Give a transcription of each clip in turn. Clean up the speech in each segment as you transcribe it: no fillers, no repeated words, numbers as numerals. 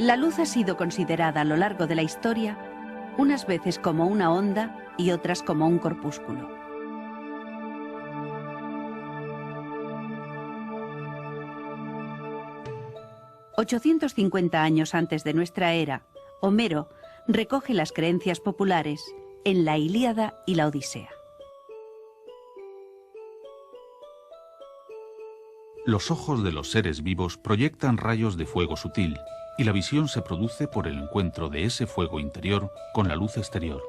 La luz ha sido considerada a lo largo de la historia unas veces como una onda y otras como un corpúsculo. «850 años antes de nuestra era, Homero recoge las creencias populares en la Ilíada y la Odisea. Los ojos de los seres vivos proyectan rayos de fuego sutil, y la visión se produce por el encuentro de ese fuego interior con la luz exterior.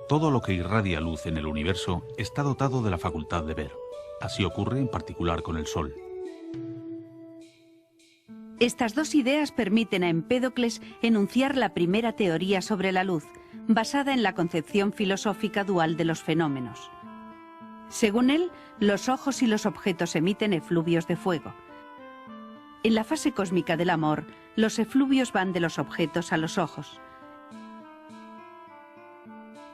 Todo lo que irradia luz en el universo está dotado de la facultad de ver. Así ocurre en particular con el Sol. Estas dos ideas permiten a Empédocles enunciar la primera teoría sobre la luz, basada en la concepción filosófica dual de los fenómenos. Según él, los ojos y los objetos emiten efluvios de fuego. En la fase cósmica del amor, los efluvios van de los objetos a los ojos.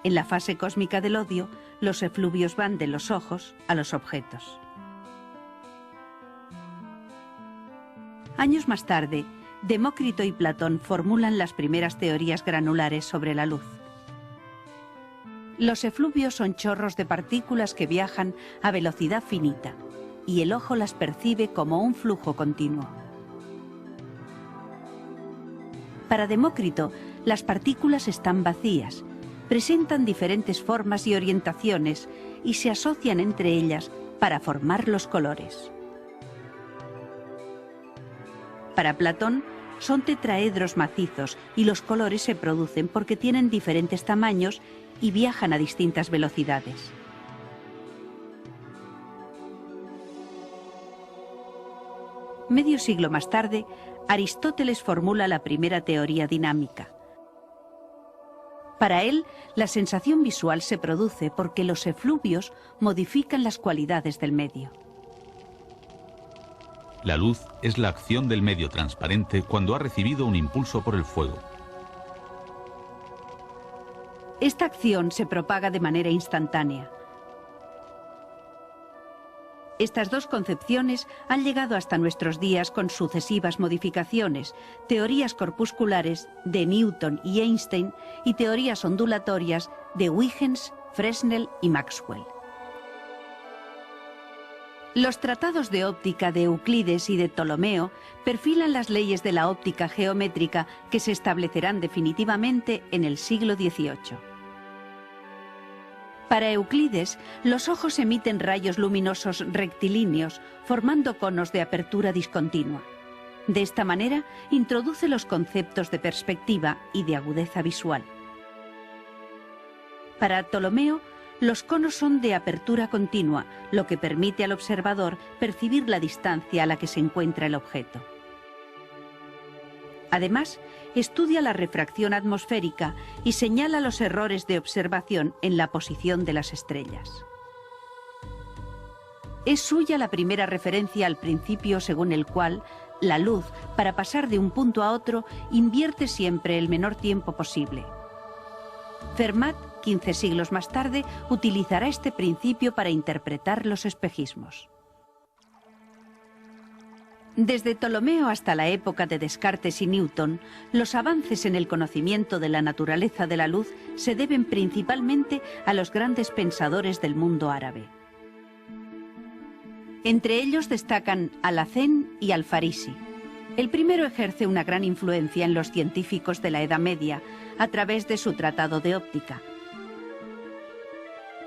En la fase cósmica del odio, los efluvios van de los ojos a los objetos. Años más tarde, Demócrito y Platón formulan las primeras teorías granulares sobre la luz. Los efluvios son chorros de partículas que viajan a velocidad finita, y el ojo las percibe como un flujo continuo. Para Demócrito, las partículas están vacías, presentan diferentes formas y orientaciones y se asocian entre ellas para formar los colores. Para Platón, son tetraedros macizos y los colores se producen porque tienen diferentes tamaños y viajan a distintas velocidades. Medio siglo más tarde, Aristóteles formula la primera teoría dinámica. Para él, la sensación visual se produce porque los efluvios modifican las cualidades del medio. La luz es la acción del medio transparente cuando ha recibido un impulso por el fuego. Esta acción se propaga de manera instantánea. Estas dos concepciones han llegado hasta nuestros días con sucesivas modificaciones, teorías corpusculares de Newton y Einstein y teorías ondulatorias de Huygens, Fresnel y Maxwell. Los tratados de óptica de Euclides y de Ptolomeo perfilan las leyes de la óptica geométrica que se establecerán definitivamente en el siglo XVIII. Para Euclides, los ojos emiten rayos luminosos rectilíneos, formando conos de apertura discontinua. De esta manera, introduce los conceptos de perspectiva y de agudeza visual. Para Ptolomeo, los conos son de apertura continua, lo que permite al observador percibir la distancia a la que se encuentra el objeto. Además, estudia la refracción atmosférica y señala los errores de observación en la posición de las estrellas. Es suya la primera referencia al principio según el cual la luz, para pasar de un punto a otro, invierte siempre el menor tiempo posible. Fermat, 15 siglos más tarde, utilizará este principio para interpretar los espejismos. Desde Ptolomeo hasta la época de Descartes y Newton, los avances en el conocimiento de la naturaleza de la luz se deben principalmente a los grandes pensadores del mundo árabe. Entre ellos destacan Alhacén y Al-Farisi. El primero ejerce una gran influencia en los científicos de la Edad Media a través de su tratado de óptica.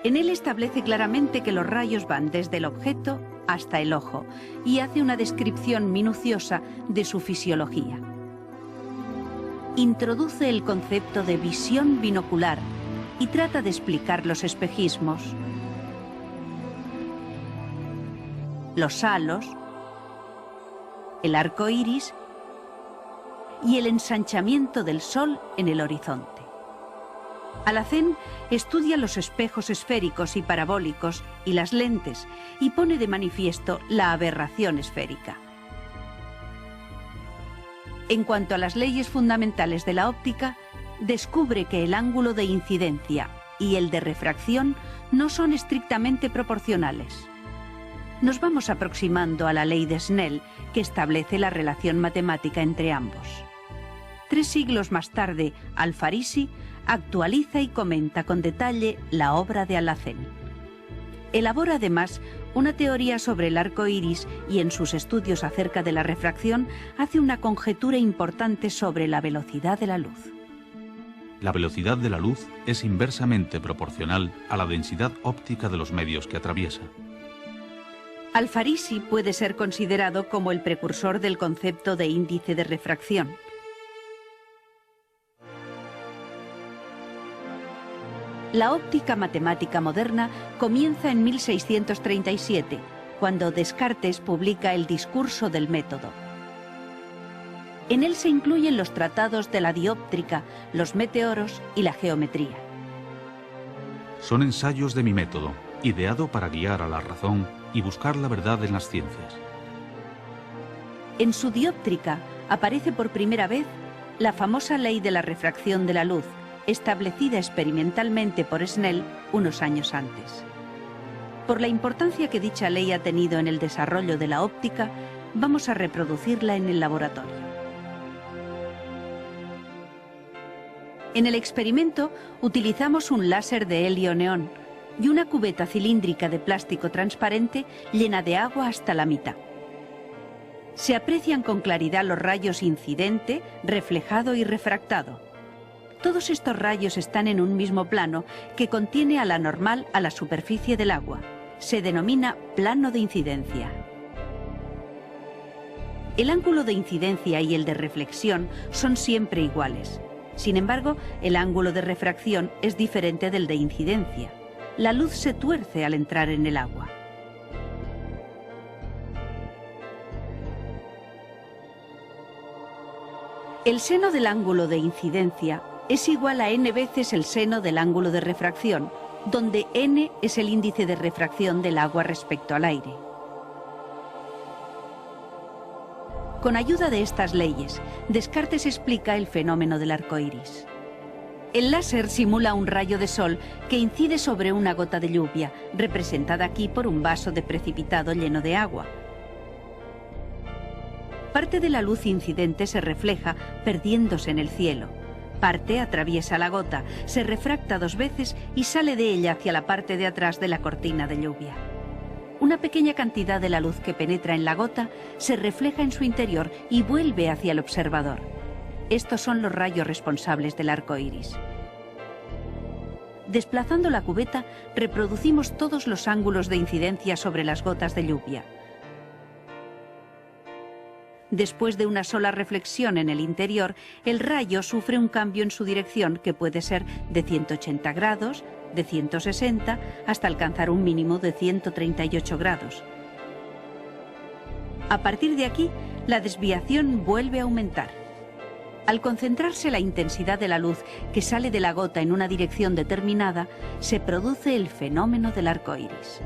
En él establece claramente que los rayos van desde el objeto hasta el ojo y hace una descripción minuciosa de su fisiología. Introduce el concepto de visión binocular y trata de explicar los espejismos, los halos, el arco iris y el ensanchamiento del sol en el horizonte. Alhacén estudia los espejos esféricos y parabólicos y las lentes y pone de manifiesto la aberración esférica. En cuanto a las leyes fundamentales de la óptica, descubre que el ángulo de incidencia y el de refracción no son estrictamente proporcionales. nos vamos aproximando a la ley de Snell, que establece la relación matemática entre ambos. 3 siglos más tarde, Al-Farisi actualiza y comenta con detalle la obra de Alhazen. Elabora además una teoría sobre el arco iris y en sus estudios acerca de la refracción hace una conjetura importante sobre la velocidad de la luz. La velocidad de la luz es inversamente proporcional a la densidad óptica de los medios que atraviesa. Al-Farisi puede ser considerado como el precursor del concepto de índice de refracción. La óptica matemática moderna comienza en 1637, cuando Descartes publica el Discurso del método. En él se incluyen los tratados de la dióptrica, los meteoros y la geometría. Son ensayos de mi método, ideado para guiar a la razón y buscar la verdad en las ciencias. En su dióptrica aparece por primera vez la famosa ley de la refracción de la luz, establecida experimentalmente por Snell unos años antes. Por la importancia que dicha ley ha tenido en el desarrollo de la óptica, vamos a reproducirla en el laboratorio. En el experimento utilizamos un láser de helio-neón y una cubeta cilíndrica de plástico transparente llena de agua hasta la mitad. Se aprecian con claridad los rayos incidente, reflejado y refractado. Todos estos rayos están en un mismo plano que contiene a la normal a la superficie del agua. Se denomina plano de incidencia. El ángulo de incidencia y el de reflexión son siempre iguales. Sin embargo, el ángulo de refracción es diferente del de incidencia. La luz se tuerce al entrar en el agua. El seno del ángulo de incidencia es igual a n veces el seno del ángulo de refracción, donde n es el índice de refracción del agua respecto al aire. Con ayuda de estas leyes, Descartes explica el fenómeno del arco iris. El láser simula un rayo de sol que incide sobre una gota de lluvia, representada aquí por un vaso de precipitado lleno de agua. Parte de la luz incidente se refleja, perdiéndose en el cielo. Parte atraviesa la gota, se refracta 2 veces y sale de ella hacia la parte de atrás de la cortina de lluvia. Una pequeña cantidad de la luz que penetra en la gota se refleja en su interior y vuelve hacia el observador. Estos son los rayos responsables del arco iris. Desplazando la cubeta, reproducimos todos los ángulos de incidencia sobre las gotas de lluvia. Después de una sola reflexión en el interior, el rayo sufre un cambio en su dirección que puede ser de 180 grados, de 160, hasta alcanzar un mínimo de 138 grados. A partir de aquí, la desviación vuelve a aumentar. Al concentrarse la intensidad de la luz que sale de la gota en una dirección determinada, se produce el fenómeno del arco iris.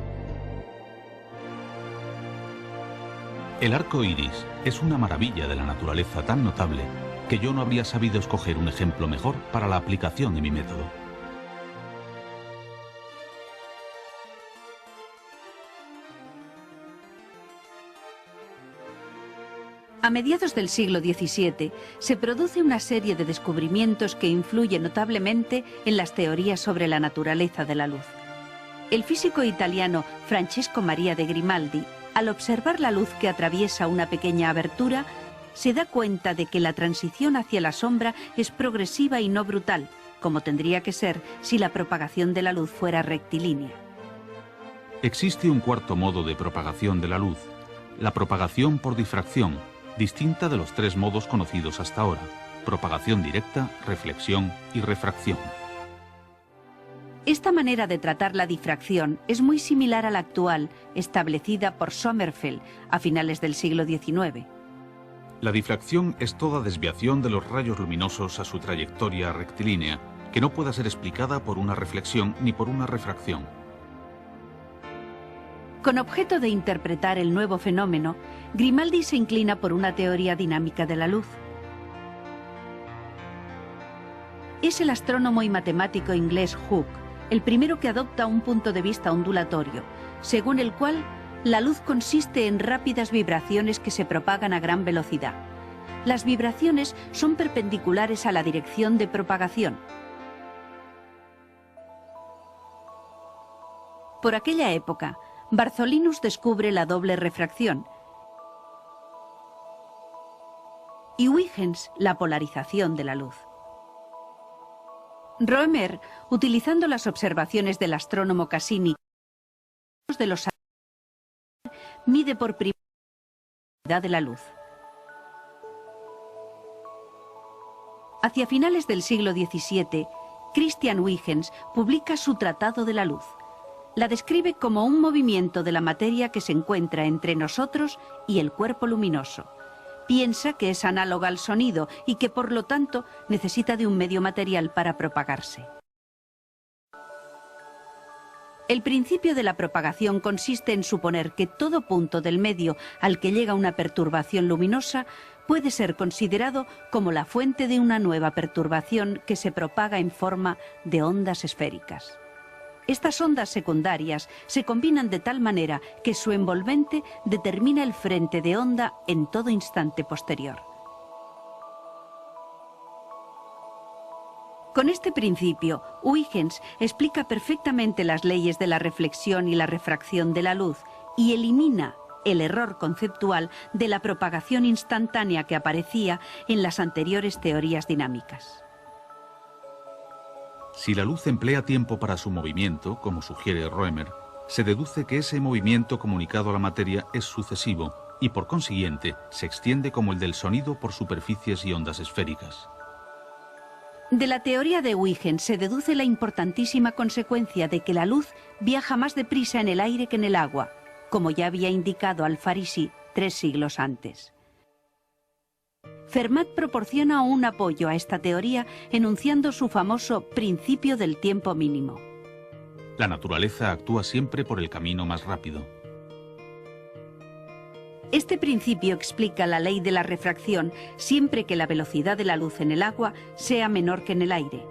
El arco iris es una maravilla de la naturaleza tan notable que yo no habría sabido escoger un ejemplo mejor para la aplicación de mi método. A mediados del siglo XVII se produce una serie de descubrimientos que influyen notablemente en las teorías sobre la naturaleza de la luz. El físico italiano Francesco Maria de Grimaldi, al observar la luz que atraviesa una pequeña abertura, se da cuenta de que la transición hacia la sombra es progresiva y no brutal, como tendría que ser si la propagación de la luz fuera rectilínea. Existe un cuarto modo de propagación de la luz, la propagación por difracción, distinta de los 3 modos conocidos hasta ahora: propagación directa, reflexión y refracción. Esta manera de tratar la difracción es muy similar a la actual, establecida por Sommerfeld a finales del siglo XIX. La difracción es toda desviación de los rayos luminosos a su trayectoria rectilínea, que no pueda ser explicada por una reflexión ni por una refracción. Con objeto de interpretar el nuevo fenómeno, Grimaldi se inclina por una teoría dinámica de la luz. Es el astrónomo y matemático inglés Hooke el primero que adopta un punto de vista ondulatorio, según el cual la luz consiste en rápidas vibraciones que se propagan a gran velocidad. Las vibraciones son perpendiculares a la dirección de propagación. Por aquella época, Bartholinus descubre la doble refracción y Huygens la polarización de la luz. Roemer, utilizando las observaciones del astrónomo Cassini de los mide por primera vez la velocidad de la luz. Hacia finales del siglo XVII, Christian Huygens publica su Tratado de la Luz. La describe como un movimiento de la materia que se encuentra entre nosotros y el cuerpo luminoso. Piensa que es análoga al sonido y que por lo tanto necesita de un medio material para propagarse. El principio de la propagación consiste en suponer que todo punto del medio al que llega una perturbación luminosa puede ser considerado como la fuente de una nueva perturbación que se propaga en forma de ondas esféricas. Estas ondas secundarias se combinan de tal manera que su envolvente determina el frente de onda en todo instante posterior. Con este principio, Huygens explica perfectamente las leyes de la reflexión y la refracción de la luz y elimina el error conceptual de la propagación instantánea que aparecía en las anteriores teorías dinámicas. Si la luz emplea tiempo para su movimiento, como sugiere Roemer, se deduce que ese movimiento comunicado a la materia es sucesivo y por consiguiente se extiende como el del sonido por superficies y ondas esféricas. De la teoría de Huygens se deduce la importantísima consecuencia de que la luz viaja más deprisa en el aire que en el agua, como ya había indicado Al-Farisi 3 siglos antes. Fermat proporciona un apoyo a esta teoría enunciando su famoso principio del tiempo mínimo. La naturaleza actúa siempre por el camino más rápido. Este principio explica la ley de la refracción siempre que la velocidad de la luz en el agua sea menor que en el aire.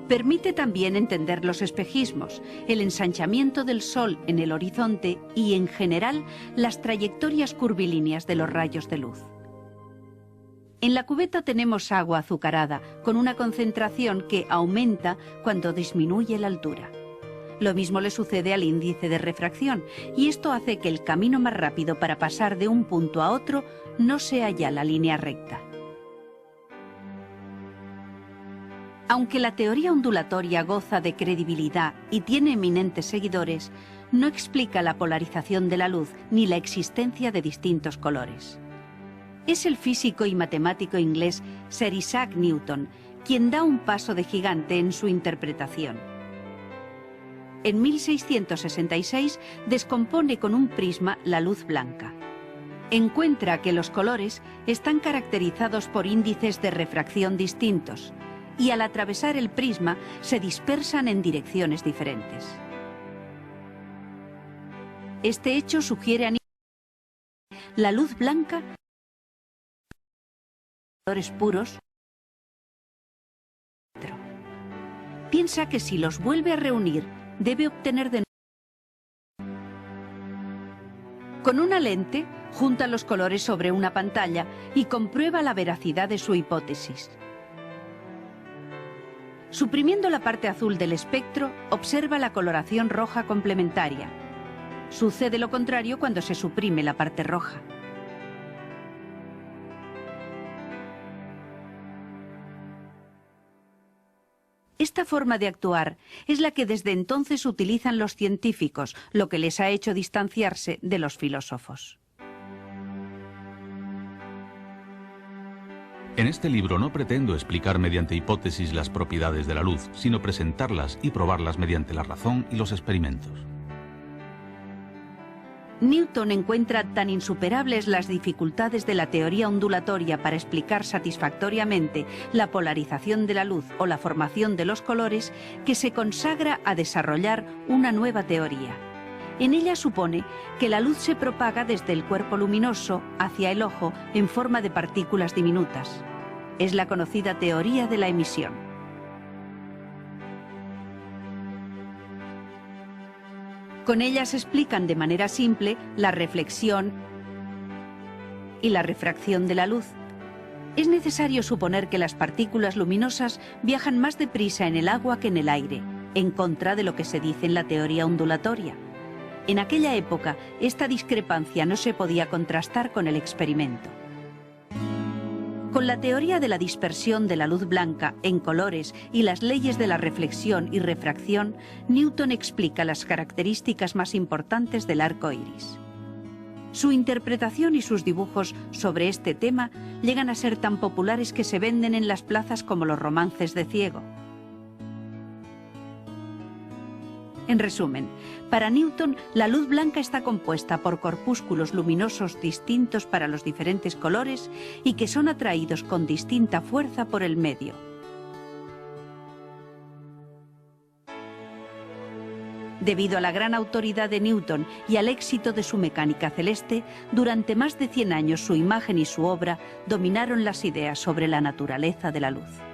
Permite también entender los espejismos, el ensanchamiento del Sol en el horizonte y, en general, las trayectorias curvilíneas de los rayos de luz. En la cubeta tenemos agua azucarada, con una concentración que aumenta cuando disminuye la altura. Lo mismo le sucede al índice de refracción, y esto hace que el camino más rápido para pasar de un punto a otro no sea ya la línea recta. Aunque la teoría ondulatoria goza de credibilidad y tiene eminentes seguidores, no explica la polarización de la luz ni la existencia de distintos colores. Es el físico y matemático inglés Sir Isaac Newton quien da un paso de gigante en su interpretación. En 1666 descompone con un prisma la luz blanca. Encuentra que los colores están caracterizados por índices de refracción distintos, y al atravesar el prisma se dispersan en direcciones diferentes. Este hecho sugiere a Newton la luz blanca colores puros. Piensa que si los vuelve a reunir debe obtener de nuevo. Con una lente junta los colores sobre una pantalla y comprueba la veracidad de su hipótesis. Suprimiendo la parte azul del espectro, observa la coloración roja complementaria. Sucede lo contrario cuando se suprime la parte roja. Esta forma de actuar es la que desde entonces utilizan los científicos, lo que les ha hecho distanciarse de los filósofos. En este libro no pretendo explicar mediante hipótesis las propiedades de la luz, sino presentarlas y probarlas mediante la razón y los experimentos. Newton encuentra tan insuperables las dificultades de la teoría ondulatoria para explicar satisfactoriamente la polarización de la luz o la formación de los colores que se consagra a desarrollar una nueva teoría. En ella supone que la luz se propaga desde el cuerpo luminoso hacia el ojo en forma de partículas diminutas. Es la conocida teoría de la emisión. Con ellas explican de manera simple la reflexión y la refracción de la luz. Es necesario suponer que las partículas luminosas viajan más deprisa en el agua que en el aire, en contra de lo que se dice en la teoría ondulatoria. En aquella época, esta discrepancia no se podía contrastar con el experimento. Con la teoría de la dispersión de la luz blanca en colores y las leyes de la reflexión y refracción, Newton explica las características más importantes del arco iris. Su interpretación y sus dibujos sobre este tema llegan a ser tan populares que se venden en las plazas como los romances de ciego. En resumen, para Newton, la luz blanca está compuesta por corpúsculos luminosos distintos para los diferentes colores y que son atraídos con distinta fuerza por el medio. Debido a la gran autoridad de Newton y al éxito de su mecánica celeste, durante más de 100 años su imagen y su obra dominaron las ideas sobre la naturaleza de la luz.